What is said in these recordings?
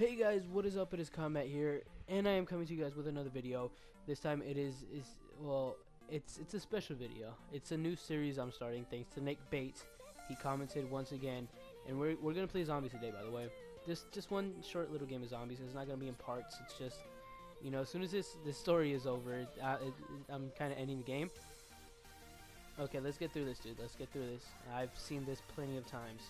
Hey guys, what is up? It is Combat here, and I am coming to you guys with another video. This time it is well, it's a special video. It's a new series I'm starting thanks to Nick Bates. He commented once again, and we're gonna play zombies today. By the way, just one short little game of zombies. It's not gonna be in parts. It's just, you know, as soon as this story is over, I'm kind of ending the game. Okay, let's get through this, dude. Let's get through this. I've seen this plenty of times.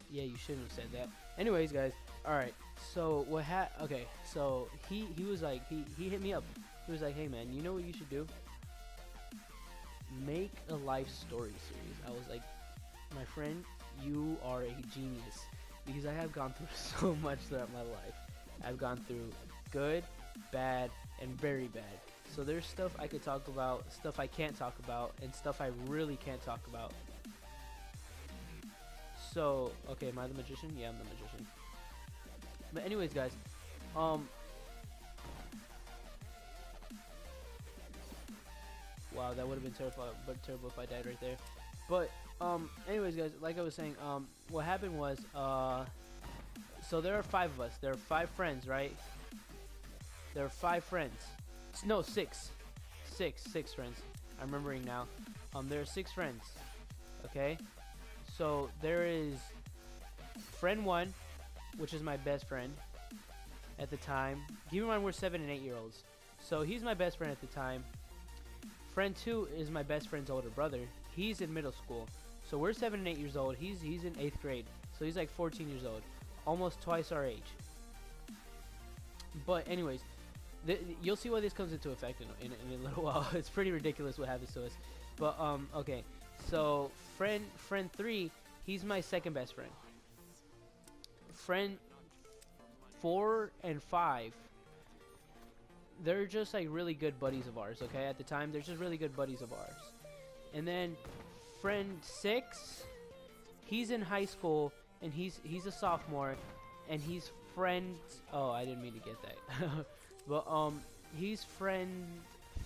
Yeah, you shouldn't have said that. Anyways, guys, alright, so okay, so he was like, he hit me up. He was like, hey man, you know what you should do? Make a life story series. I was like, my friend, you are a genius. Because I have gone through so much throughout my life. I've gone through good, bad, and very bad. So there's stuff I could talk about, stuff I can't talk about, and stuff I really can't talk about. So, okay, am I the magician? Yeah, I'm the magician. But anyways, guys, wow, that would have been terrible if I died right there. But, anyways, guys, like I was saying, what happened was, so there are 5 of us. There are 5 friends, right? There are 5 friends. No, 6. 6 friends. I'm remembering now. There are 6 friends, okay? So there is friend 1, which is my best friend at the time. Keep in mind we're 7 and 8 year olds. So he's my best friend at the time. Friend 2 is my best friend's older brother. He's in middle school. So we're 7 and 8 years old. He's in 8th grade. So he's like 14 years old. Almost twice our age. But anyways, you'll see why this comes into effect in a little while. It's pretty ridiculous what happens to us. But okay. So friend 3, he's my second best friend. Friend 4 and 5, they're just like really good buddies of ours, okay? At the time, they're just really good buddies of ours. And then friend 6, he's in high school and he's a sophomore, and he's friend, oh, I didn't mean to get that. But he's friend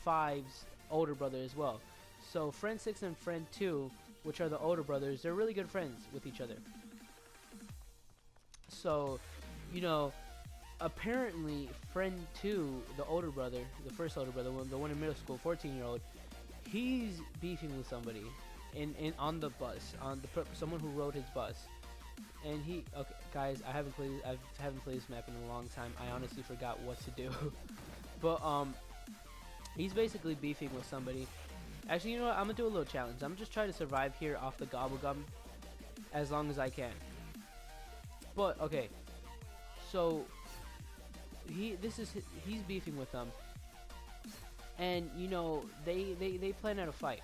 5's older brother as well. So friend 6 and friend 2, which are the older brothers, they're really good friends with each other. So, you know, apparently friend 2, the older brother, the first older brother, the one in middle school, 14-year-old, he's beefing with somebody on the bus, someone who rode his bus. And okay, guys, I haven't played this map in a long time. I honestly forgot what to do. But he's basically beefing with somebody. Actually, you know what? I'm gonna do a little challenge. I'm just trying to survive here off the gobblegum as long as I can. But okay, so he's beefing with them, and you know they plan out a fight.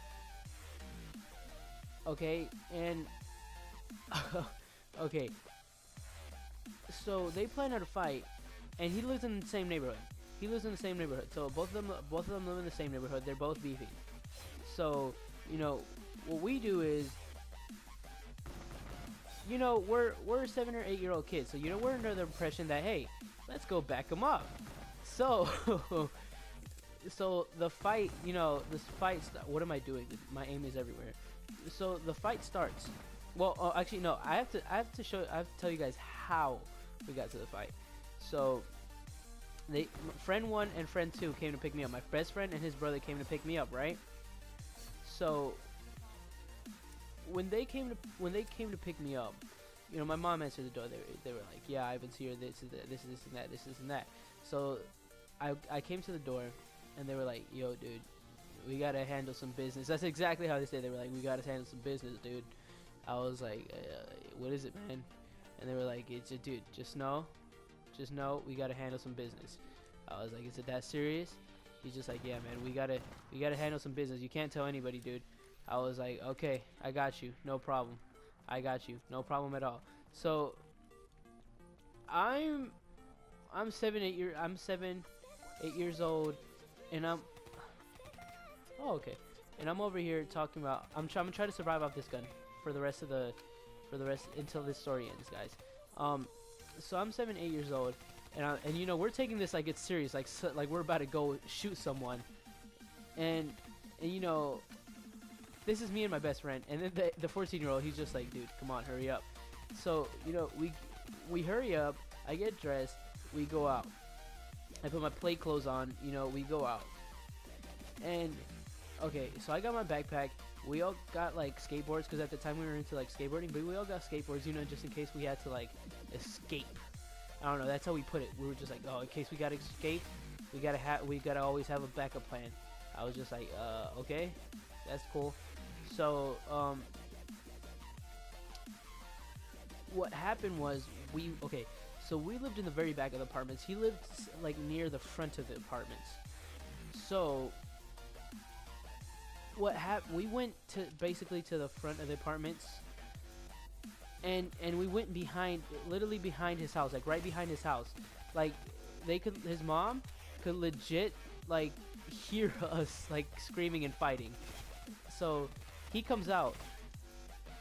Okay, and okay, so they plan out a fight, and he lives in the same neighborhood. So both of them live in the same neighborhood. They're both beefing. So, you know, what we do is, you know, we're 7 or 8 year old kids, so you know we're under the impression that, hey, let's go back them up. So so the fight, you know, what am I doing? My aim is everywhere. So the fight starts. Well, actually no, I have to tell you guys how we got to the fight. So friend 1 and friend 2 came to pick me up. My best friend and his brother came to pick me up, right? So when they came to pick me up, you know, my mom answered the door. They were like, yeah, Ivan's here, this and that. So I came to the door, and they were like, yo, dude, we gotta handle some business. That's exactly how they said. They were like, we gotta handle some business, dude. I was like, what is it, man? And they were like, dude, just know, we gotta handle some business. I was like, is it that serious? He's just like, yeah, man, we gotta handle some business. You can't tell anybody, dude. I was like, okay, I got you, no problem. I got you, no problem at all. So I'm 7, 8 years old, and oh, okay, and I'm over here talking about I'm gonna try to survive off this gun for the rest until this story ends, guys. So I'm 7, 8 years old. And you know, we're taking this like it's serious, like we're about to go shoot someone, and you know, this is me and my best friend, and then the 14-year-old, he's just like, dude, come on, hurry up. So you know, we hurry up. I get dressed. We go out. I put my play clothes on. You know, we go out. And okay, so I got my backpack. We all got like skateboards because at the time we were into like skateboarding, but we all got skateboards, you know, just in case we had to like escape. I don't know. That's how we put it. We were just like, oh, in case we gotta escape, we gotta always have a backup plan. I was just like, okay, that's cool. So what happened was so we lived in the very back of the apartments. He lived like near the front of the apartments. So what happened? We went to basically to the front of the apartments, and we went literally behind his house, like right behind his house. Like his mom could legit like hear us like screaming and fighting. So he comes out,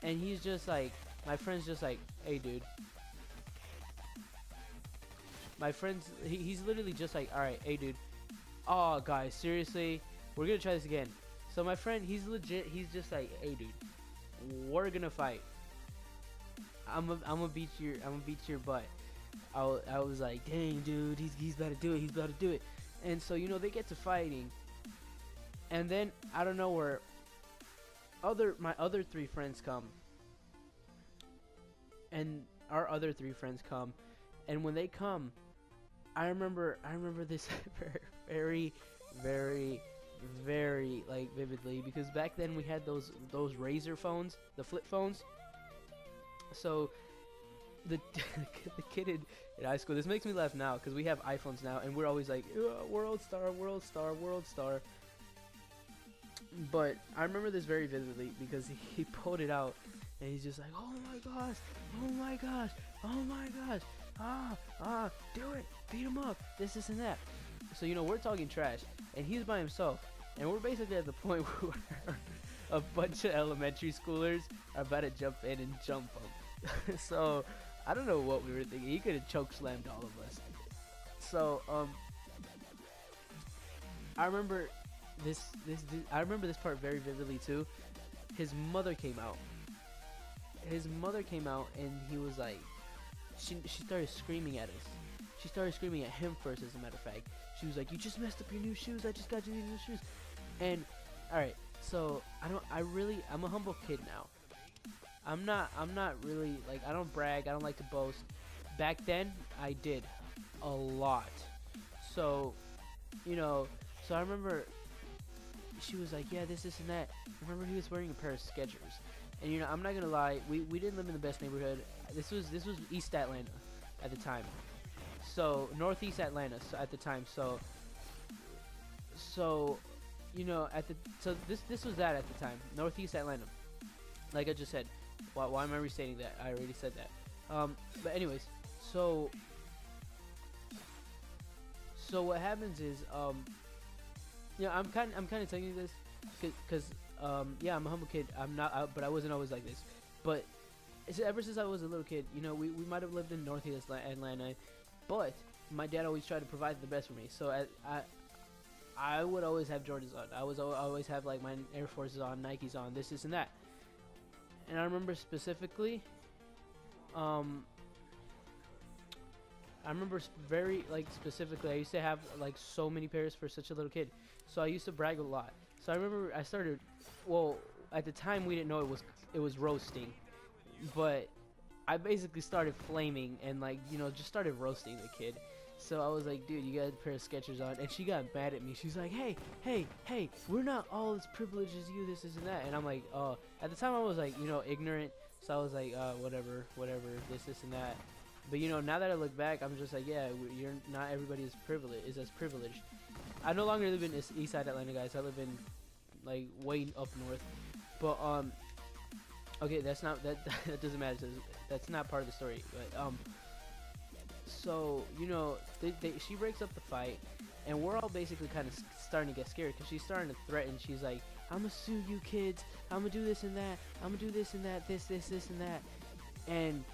and he's just like, my friend's just like, hey dude. My friend's he's literally just like, all right, hey dude. Oh guys, seriously, we're gonna try this again. So my friend, he's legit. He's just like, hey dude, we're gonna fight. I'm gonna beat your butt. I was like, dang dude, he's about to do it. He's about to do it. And so you know they get to fighting, and then I don't know where my other three friends come, and our other three friends come, and when they come, I remember this very, very, very like vividly, because back then we had those Razor phones, the flip phones. So the kid in high school, this makes me laugh now because we have iPhones now, and we're always like, world star, world star, world star. But I remember this very vividly because he pulled it out, and he's just like, oh my gosh, oh my gosh, oh my gosh, do it, beat him up, this and that. So you know we're talking trash, and he's by himself, and we're basically at the point where a bunch of elementary schoolers are about to jump in and jump him. So I don't know what we were thinking. He could have choke slammed all of us. So I remember I remember this part very vividly too. His mother came out. And he was like, she started screaming at us. She started screaming at him first, as a matter of fact. She was like, you just messed up your new shoes. I just got you these new shoes. And all right, so I'm a humble kid now. I'm not really like, I don't brag. I don't like to boast. Back then, I did a lot. So, you know, so I remember she was like, yeah, this and that. I remember he was wearing a pair of Skechers. And you know, I'm not gonna lie, we didn't live in the best neighborhood. This was East Atlanta at the time. So Northeast Atlanta at the time. So you know, this was that at the time, Northeast Atlanta. Like I just said, why am I restating that? I already said that. But anyways, so what happens is, you know, I'm kind of telling you this because yeah, I'm a humble kid. I'm not, but I wasn't always like this. But ever since I was a little kid, you know, we might have lived in Northeast Atlanta, but my dad always tried to provide the best for me. So I would always have Jordans on. I always have like my Air Forces on, Nikes on, this and that. And I remember specifically, I used to have like so many pairs for such a little kid. So I used to brag a lot. So I remember I started, well, at the time we didn't know it was roasting, but I basically started flaming and like, you know, just started roasting the kid. So I was like, dude, you got a pair of Skechers on, and she got mad at me. She's like, hey, we're not all as privileged as you, this and that. And I'm like, oh, at the time I was like, you know, ignorant. So I was like, whatever, this and that. But you know, now that I look back, I'm just like, yeah, you're not everybody is as privileged. I no longer live in East Side Atlanta, guys. I live in like way up north. But okay, that doesn't matter. That's not part of the story. But so you know, she breaks up the fight, and we're all basically kind of starting to get scared because she's starting to threaten. She's like, I'm gonna sue you kids. I'm gonna do this and that. I'm gonna do this and that. This and that. And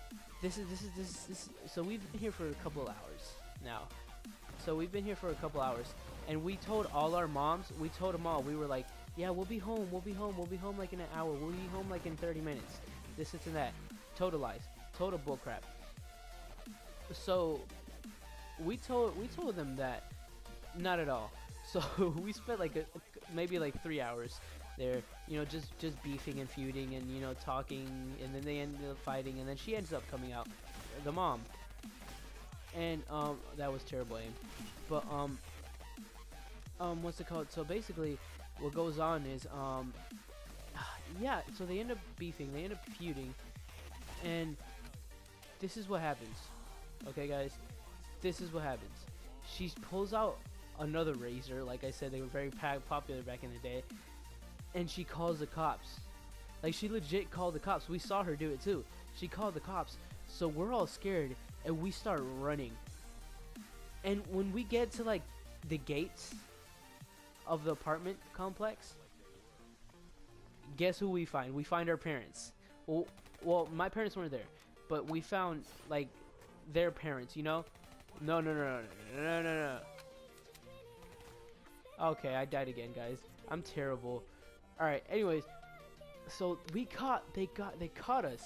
this is so we've been here for a couple hours now. So we've been here for a couple hours, and we told all our moms. We told them all. We were like, Yeah, we'll be home. We'll be home. We'll be home like in an hour. We'll be home like in 30 minutes. This and that. Total lies. Total bullcrap. So we told them that not at all. So we spent like maybe like 3 hours there, you know, just beefing and feuding and, you know, talking, and then they ended up fighting, and then she ends up coming out, the mom, and that was terrible aim, but what's it called? So basically, what goes on is yeah, so they end up beefing, they end up feuding, and this is what happens. Okay, guys, this is what happens. She pulls out another razor. Like I said, they were very popular back in the day. And she calls the cops. Like, she legit called the cops. We saw her do it too. She called the cops. So we're all scared and we start running. And when we get to like the gates of the apartment complex, guess who we find? We find our parents. Well, my parents weren't there, but we found like their parents, you know? No. Okay, I died again, guys. I'm terrible. All right. Anyways, so they caught us,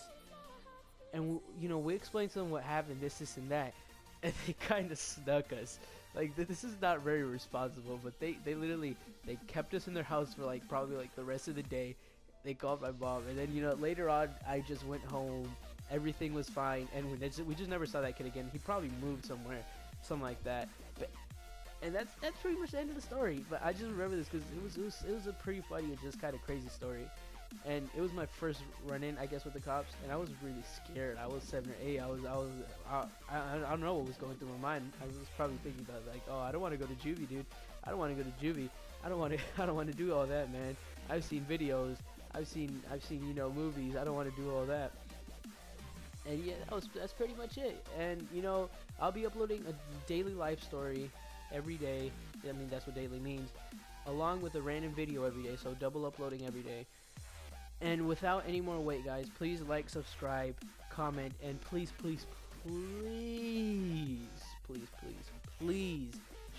and you know, we explained to them what happened, this and that, and they kind of snuck us. Like, this is not very responsible, but they literally they kept us in their house for like probably like the rest of the day. They called my mom, and then, you know, later on I just went home. Everything was fine, and we just never saw that kid again. He probably moved somewhere, something like that. But and that's pretty much the end of the story. But I just remember this because it was a pretty funny and just kind of crazy story, and it was my first run-in, I guess, with the cops, and I was really scared. I was 7 or 8. I don't know what was going through my mind. I was probably thinking about like, oh, I don't want to go to juvie, dude. I don't want to go to juvie. I don't want to do all that, man. I've seen videos. I've seen you know, movies. I don't want to do all that. And yeah, that's pretty much it. And, you know, I'll be uploading a daily life story every day. I mean, that's what daily means. Along with a random video every day. So double uploading every day. And without any more wait, guys, please like, subscribe, comment, and please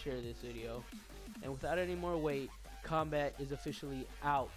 share this video. And without any more wait, combat is officially out.